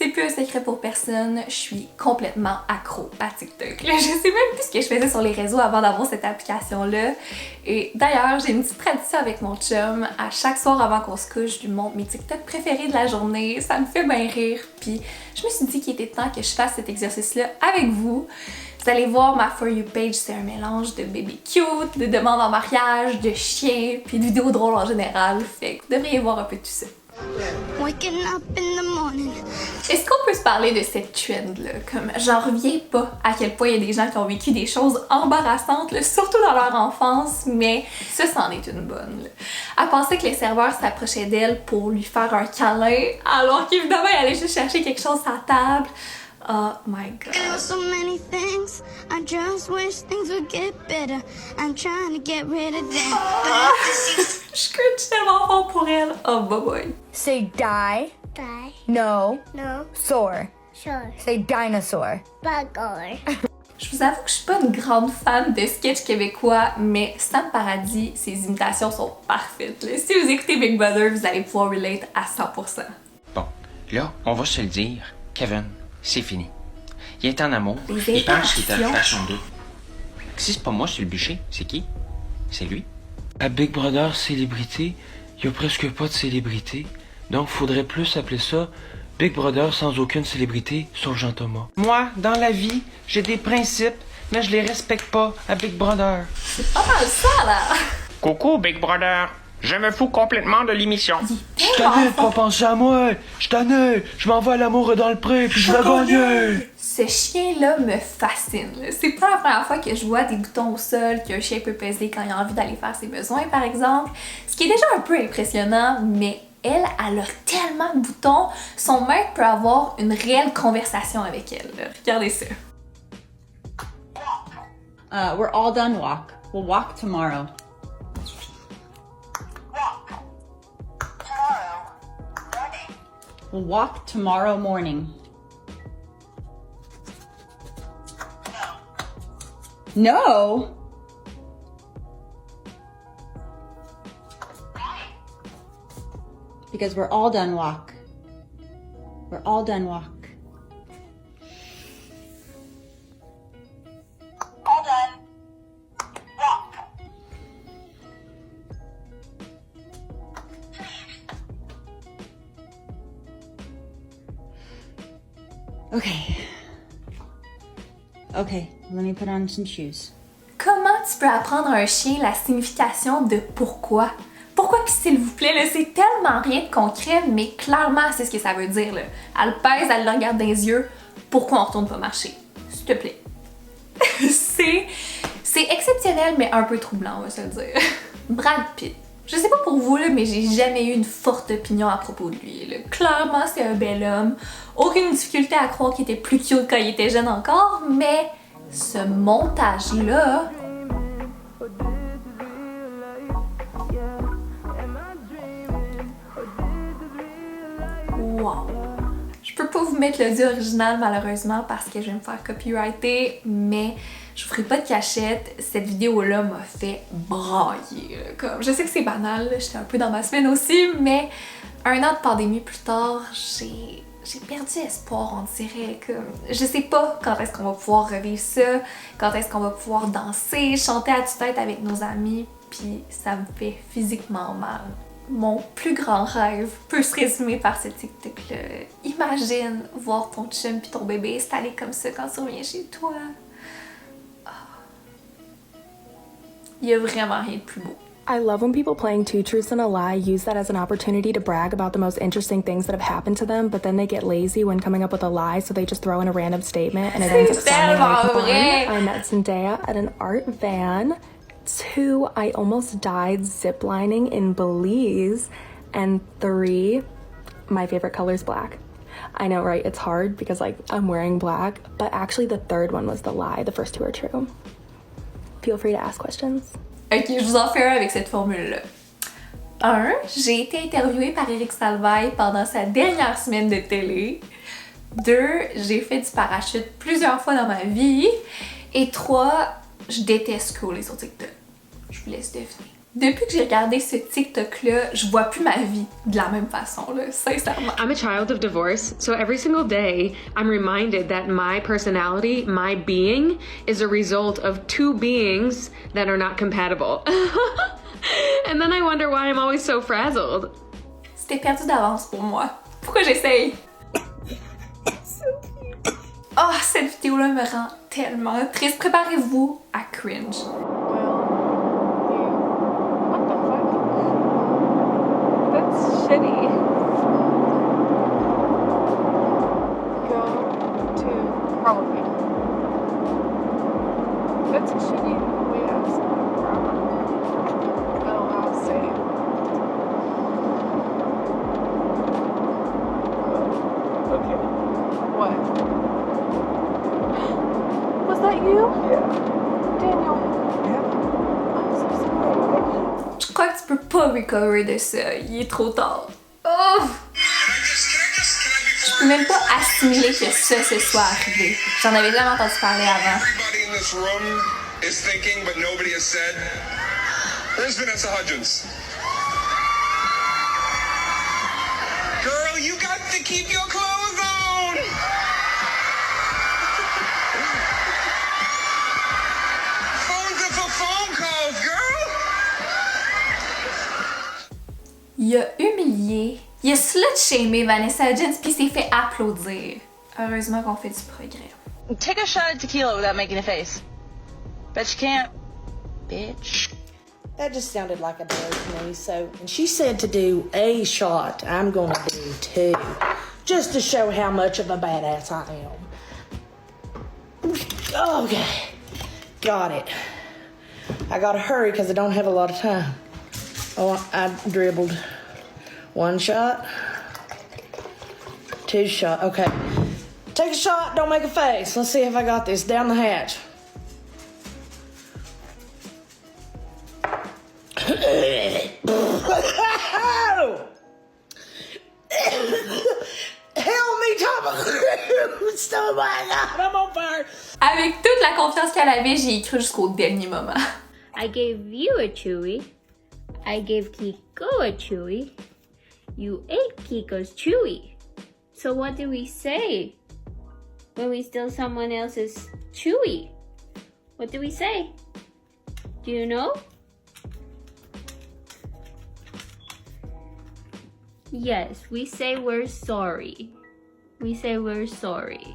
C'est plus un secret pour personne, je suis complètement accro à TikTok. Là, je sais même plus ce que je faisais sur les réseaux avant d'avoir cette application-là. Et d'ailleurs, j'ai une petite tradition avec mon chum. À chaque soir avant qu'on se couche, je lui montre mes TikTok préférés de la journée. Ça me fait bien rire. Puis je me suis dit qu'il était temps que je fasse cet exercice-là avec vous. Vous allez voir, ma For You page, c'est un mélange de bébés cute, de demandes en mariage, de chiens, puis de vidéos drôles en général. Fait que vous devriez voir un peu tout ça. Est-ce qu'on peut se parler de cette trend-là? Comme, j'en reviens pas à quel point il y a des gens qui ont vécu des choses embarrassantes, là, surtout dans leur enfance, mais ça, c'en est une bonne. Là. Elle pensait que les serveurs s'approchaient d'elle pour lui faire un câlin, alors qu'évidemment, elle allait juste chercher quelque chose à la table. Oh my god. So many things. I just wish things would get better. I'm trying to get rid of them. Je cringe tellement fort pour elle. Oh boy boy. Say die. Die. No. No. Soar. Sure. Say dinosaur. Bagor. Je vous avoue que je suis pas une grande fan de sketch québécois, mais Sam Paradis, ses imitations sont parfaites. Là. Si vous écoutez Big Brother, vous allez pouvoir relate à 100%. Bon, là, on va se le dire, Kevin, c'est fini. Il est en amour, il pense qu'il est en relation d'eux. Si c'est pas moi sur le bûcher, c'est qui? C'est lui. À Big Brother Célébrité, il y a presque pas de célébrité. Donc faudrait plus appeler ça Big Brother sans aucune célébrité, sauf Jean-Thomas. Moi, dans la vie, j'ai des principes, mais je les respecte pas à Big Brother. C'est pas mal ça, là! Coucou, Big Brother. Je me fous complètement de l'émission. Je suis tanné de pas penser à moi. Je suis tanné. Je m'en vais à l'amour dans le pré, puis je vais gagner. Ce chien-là me fascine. Là. C'est pas la première fois que je vois des boutons au sol qu'un chien peut peser quand il a envie d'aller faire ses besoins, par exemple. Ce qui est déjà un peu impressionnant, mais elle a tellement de boutons, son maître peut avoir une réelle conversation avec elle. Là. Regardez ça. We're all done walk. We'll walk tomorrow. We'll walk tomorrow morning. No. Because we're all done walk. We're all done walk. All done. Walk. Okay. Okay, let me put on some shoes. Comment tu peux apprendre à un chien la signification de pourquoi? Pourquoi que s'il vous plaît, là, c'est tellement rien de concret, mais clairement c'est ce que ça veut dire. Là. Elle pèse, elle le regarde dans les yeux. Pourquoi on retourne pas marcher? S'il te plaît. c'est exceptionnel, mais un peu troublant, on va se le dire. Brad Pitt. Je sais pas pour vous, là, mais j'ai jamais eu une forte opinion à propos de lui. Là. Clairement, c'est un bel homme. Aucune difficulté à croire qu'il était plus cute quand il était jeune encore, mais ce montage-là... Wow! Je peux pas vous mettre l'audio original malheureusement parce que je vais me faire copyrighter, mais je vous ferai pas de cachette, cette vidéo-là m'a fait brailler. Comme, je sais que c'est banal, j'étais un peu dans ma semaine aussi, mais un an de pandémie plus tard, j'ai perdu espoir, on dirait. Comme, je sais pas quand est-ce qu'on va pouvoir revivre ça, quand est-ce qu'on va pouvoir danser, chanter à tue-tête avec nos amis, puis ça me fait physiquement mal. Mon plus grand rêve peut se résumer par ce TikTok-là. Imagine voir ton chum pis ton bébé installés comme ça quand tu reviens chez toi. Oh. Il y a vraiment rien de plus beau. I love when people playing two truths and a lie use that as an opportunity to brag about the most interesting things that have happened to them, but then they get lazy when coming up with a lie, so they just throw in a random statement and it ends up sounding like one. I met Zendaya at an art van. 2, I almost died ziplining in Belize. And 3, my favorite color is black. I know, right? It's hard because like I'm wearing black, but actually the third one was the lie. The first 2 are true. Feel free to ask questions. Ok, je vous en fais un avec cette formule-là. 1, j'ai été interviewée par Éric Salvaille pendant sa dernière semaine de télé. 2, j'ai fait du parachute plusieurs fois dans ma vie. Et 3, je déteste scroller sur TikTok. Je vous laisse deviner. Depuis que j'ai regardé ce TikTok-là, je vois plus ma vie de la même façon, là, sincèrement. I'm a child of divorce, so every single day I'm reminded that my personality, my being, is a result of two beings that are not compatible. And then I wonder why I'm always so frazzled. C'était perdu d'avance pour moi. Pourquoi j'essaye? Oh, cette vidéo-là me rend tellement triste. Préparez-vous à cringe. Shitty. Go to probably. That's a shitty way to ask forever. Oh, I'll say. Okay. What? Was that you? Yeah. Daniel. Yeah. I'm so sorry. Je crois que tu peux pas recover de ça. Il est trop tard. Oh! Je peux même pas assimiler que ça se soit arrivé. J'en avais jamais entendu parler avant. Everybody in this room is thinking, but nobody has said. Where's Vanessa Hudgens? Girl, you got to keep your clothes on! Phones are for phone calls, girl! Il a humilié, il a slut-shamé Vanessa Hudgens puis s'est fait applaudir. Heureusement qu'on fait du progrès. Take a shot of tequila without making a face. Bet you can't, bitch. That just sounded like a dare to me, so... And she said to do a shot. I'm gonna do two. Just to show how much of a badass I am. Okay. Got it. I gotta hurry because I don't have a lot of time. Oh, I dribbled. One shot. Two shot. Okay. Take a shot, don't make a face. Let's see if I got this. Down the hatch. Help me, Tom! Oh my God, I'm on fire! Avec toute la confiance qu'elle avait, j'ai cru jusqu'au dernier moment. I gave you a Chewy. I gave Kiko a Chewy. You ate Kiko's Chewy. So what do we say when we steal someone else's Chewy? What do we say? Do you know? Yes, we say we're sorry. We say we're sorry.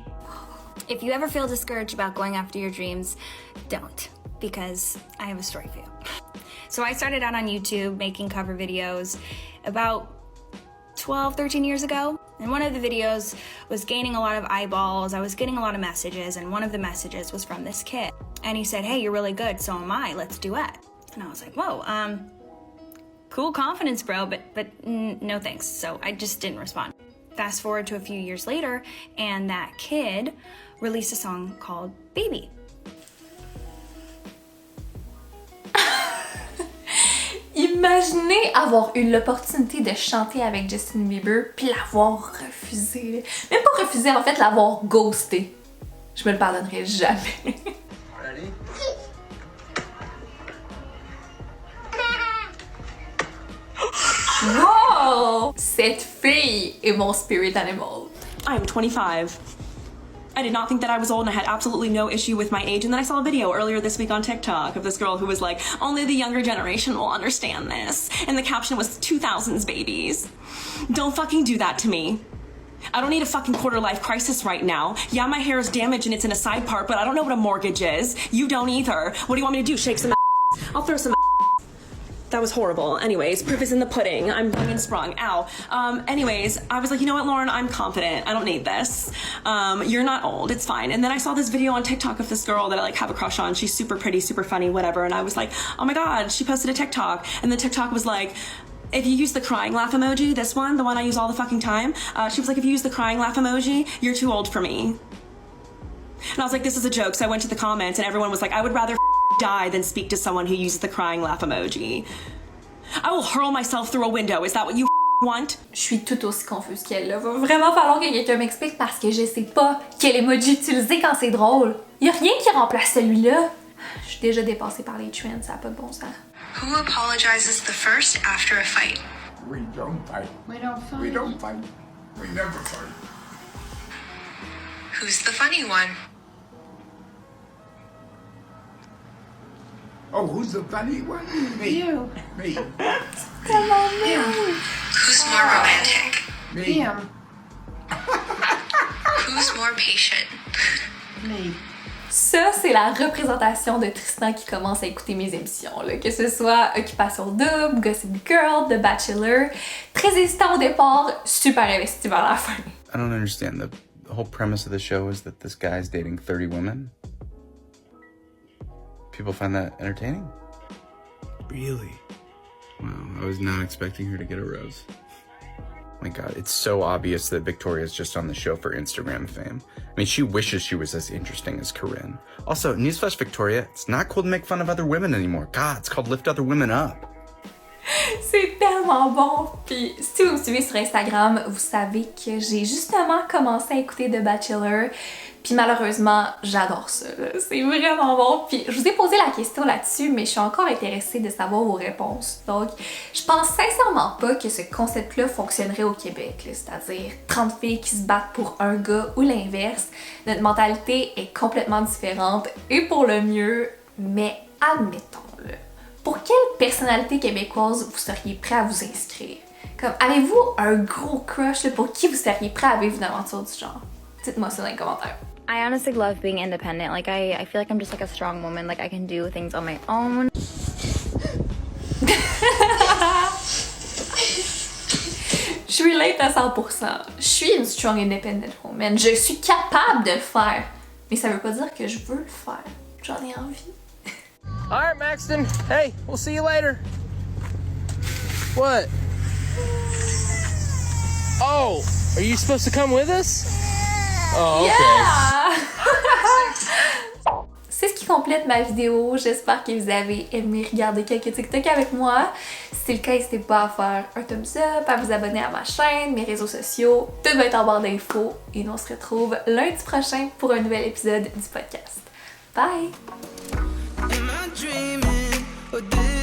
If you ever feel discouraged about going after your dreams, don't, because I have a story for you. So I started out on YouTube making cover videos about 12, 13 years ago. And one of the videos was gaining a lot of eyeballs. I was getting a lot of messages, and one of the messages was from this kid. And he said, hey, you're really good, so am I, let's duet. And I was like, whoa, cool confidence, bro, but no thanks. So I just didn't respond. Fast forward to a few years later, and that kid released a song called Baby. Imaginez avoir eu l'opportunité de chanter avec Justin Bieber puis l'avoir refusé. Même pas refusé, en fait, l'avoir ghosté. Je me le pardonnerai jamais. Ready? Wow! Cette fille est mon spirit animal. I am 25. I did not think that I was old, and I had absolutely no issue with my age. And then I saw a video earlier this week on TikTok of this girl who was like, only the younger generation will understand this. And the caption was 2000s babies. Don't fucking do that to me. I don't need a fucking quarter-life crisis right now. Yeah, my hair is damaged and it's in a side part, but I don't know what a mortgage is. You don't either. What do you want me to do, shake some ass? I'll throw some ass. That was horrible. Anyways, proof is in the pudding. I'm being sprung. Ow. Anyways, I was like, you know what, Lauren? I'm confident. I don't need this. You're not old. It's fine. And then I saw this video on TikTok of this girl that I like have a crush on. She's super pretty, super funny, whatever. And I was like, oh my God, she posted a TikTok. And the TikTok was like, if you use the crying laugh emoji, this one, the one I use all the fucking time, she was like, if you use the crying laugh emoji, you're too old for me. And I was like, this is a joke. So I went to the comments and everyone was like, I would rather die than speak to someone who uses the crying laugh emoji. I will hurl myself through a window. Is that what you want? Je suis tout aussi confuse qu'elle. Il va vraiment falloir que quelqu'un m'explique parce que je sais pas quel emoji utiliser quand c'est drôle. Y a rien qui remplace celui-là. Je suis déjà dépassée par les trends, ça a pas de bon sens. Who apologizes the first after a fight? We don't fight. We don't fight. We don't fight. We never fight. Who's the funny one? Oh, who's the funny one? Me. You. Me. Come on, man. Who's more romantic? Me. Him. Who's more patient? Me. Ça, c'est la représentation de Tristan qui commence à écouter mes émissions, là. Que ce soit Occupation Double, Gossip Girl, The Bachelor. Très hésitant au départ, super investi vers la fin. I don't understand. The whole premise of the show is that this guy's dating 30 women. People find that entertaining? Really? Wow, I was not expecting her to get a rose. My God, it's so obvious that Victoria's just on the show for Instagram fame. I mean, she wishes she was as interesting as Corinne. Also, newsflash Victoria, it's not cool to make fun of other women anymore. God, it's called lift other women up. C'est tellement bon! Puis si vous me suivez sur Instagram, vous savez que j'ai justement commencé à écouter The Bachelor. Puis malheureusement, j'adore ça. C'est vraiment bon. Puis je vous ai posé la question là-dessus, mais je suis encore intéressée de savoir vos réponses. Donc, je pense sincèrement pas que ce concept-là fonctionnerait au Québec. C'est-à-dire 30 filles qui se battent pour un gars ou l'inverse. Notre mentalité est complètement différente et pour le mieux, mais admettons-le. Pour quelle personnalité québécoise vous seriez prêt à vous inscrire? Comme, avez-vous un gros crush là, pour qui vous seriez prêt à vivre une aventure du genre? Dites-moi ça dans les commentaires. I honestly love being independent. Like, I feel like I'm just like a strong woman. Like, I can do things on my own. Je relate à 100%. Je suis une strong independent woman. Je suis capable de le faire. Mais ça veut pas dire que je veux le faire. J'en ai envie. Alright, Maxton. Hey, we'll see you later. What? Oh, are you supposed to come with us? Oh, okay. Yeah! C'est ce qui complète ma vidéo. J'espère que vous avez aimé regarder quelques TikTok avec moi. Si c'est le cas, n'hésitez pas à faire un thumbs up, à vous abonner à ma chaîne, mes réseaux sociaux. Tout va être en barre d'infos. Et nous on se retrouve lundi prochain pour un nouvel épisode du podcast. Bye! Am I dreaming or did